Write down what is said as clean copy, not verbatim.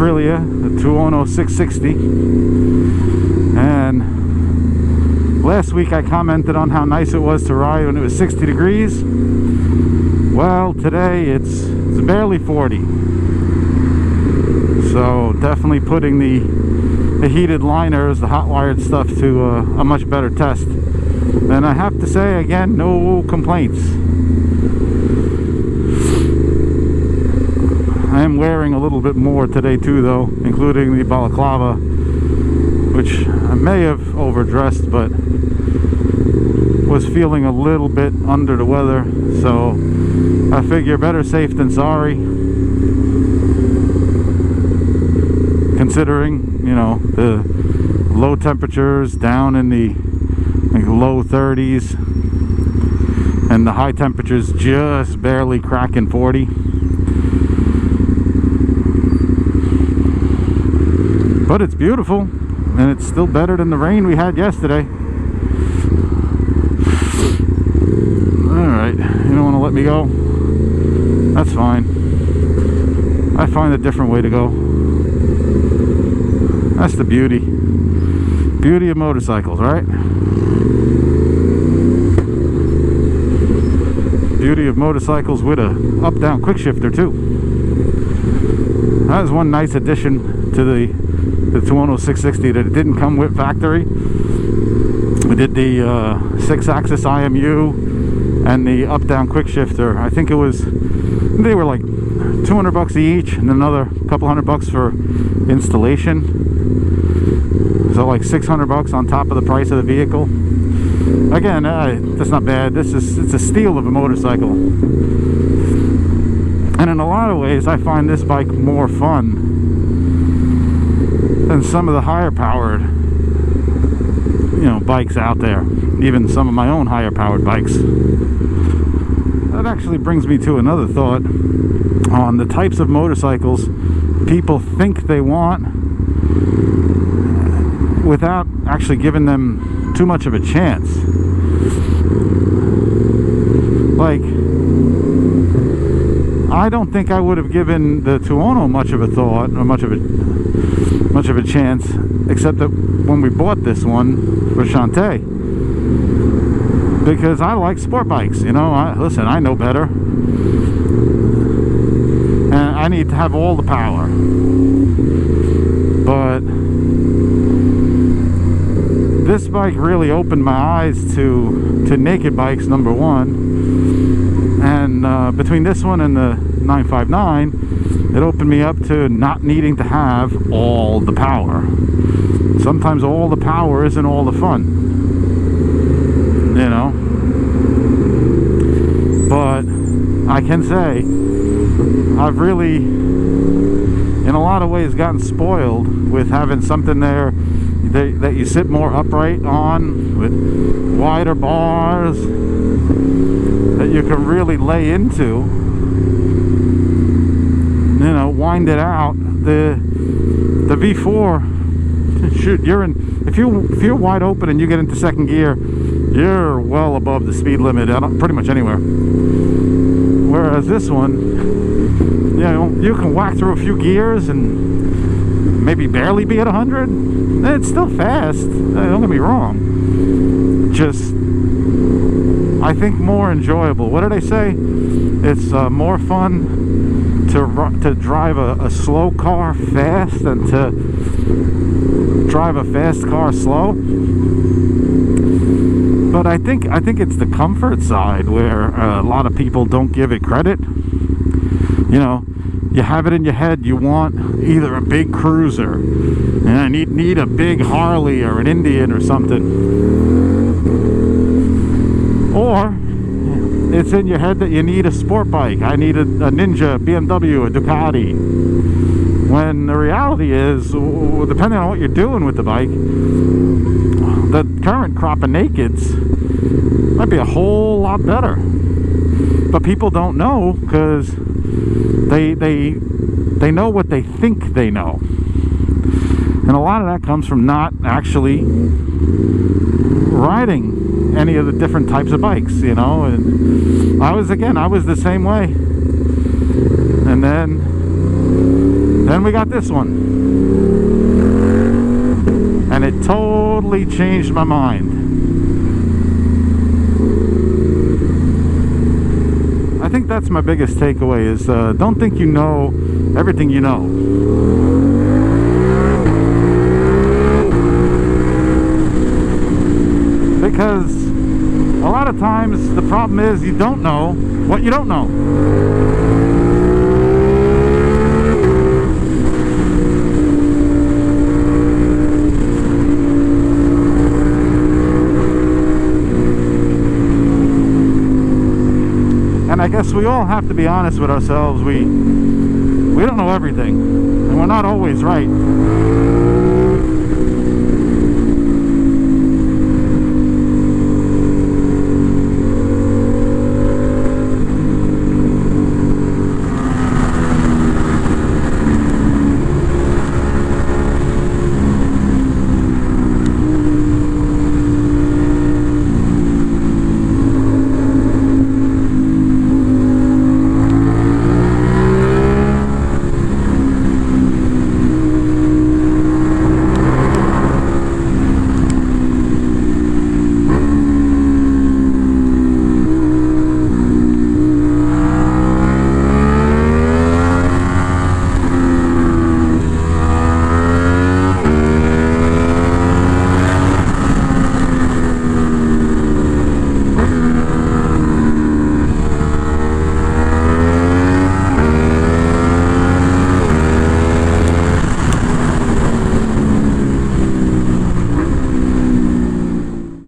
Aprilia, the Tuono 660. And last week I commented on how nice it was to ride when it was 60 degrees. Well, today it's barely 40. So definitely putting the heated liners, the hot wired stuff, to a much better test. And I have to say again, no complaints. I am wearing a little bit more today too, though, including the balaclava, which I may have overdressed, but was feeling a little bit under the weather, so I figure better safe than sorry, considering, you know, the low temperatures down in the low 30s and the high temperatures just barely cracking 40. But it's beautiful, and it's still better than the rain we had yesterday. Alright, you don't want to let me go? That's fine. I find a different way to go. That's the beauty of motorcycles, right? Beauty of motorcycles with a up-down quick shifter too. That was one nice addition to the Tuono 660 that it didn't come with factory. We did the 6-axis IMU and the up-down quick shifter. I think they were like $200 each, and another couple $100 for installation. So like $600 on top of the price of the vehicle. Again, that's not bad. It's a steal of a motorcycle. And in a lot of ways, I find this bike more fun than some of the higher powered, you know, bikes out there. Even some of my own higher powered bikes. That actually brings me to another thought on the types of motorcycles people think they want without actually giving them too much of a chance. Like, I don't think I would have given the Tuono much of a thought or much of a chance, except that when we bought this one for Shantae, because I like sport bikes, you know. Listen, I know better, and I need to have all the power. But this bike really opened my eyes to naked bikes, number one. And between this one and the 959, it opened me up to not needing to have all the power. Sometimes all the power isn't all the fun, you know. But I can say I've really, in a lot of ways, gotten spoiled with having something there that you sit more upright on, with wider bars that you can really lay into, you know, wind it out. The V4, shoot, if you're wide open and you get into second gear, you're well above the speed limit pretty much anywhere. Whereas this one, you know, you can whack through a few gears and maybe barely be at 100. It's still fast, don't get me wrong. Just, I think, more enjoyable. What did I say? It's more fun to drive a slow car fast than to drive a fast car slow. But I think it's the comfort side where a lot of people don't give it credit. You know, you have it in your head, you want either a big cruiser, and I need a big Harley or an Indian or something, or it's in your head that you need a sport bike. I need a Ninja, BMW, a Ducati. When the reality is, depending on what you're doing with the bike, the current crop of nakeds might be a whole lot better. But people don't know, because they know what they think they know. And a lot of that comes from not actually riding any of the different types of bikes, you know. And I was the same way. And then Then we got this one, and it totally changed my mind. I think that's my biggest takeaway is don't think you know everything you know. Because a lot of times the problem is you don't know what you don't know. And I guess we all have to be honest with ourselves. We don't know everything, and we're not always right.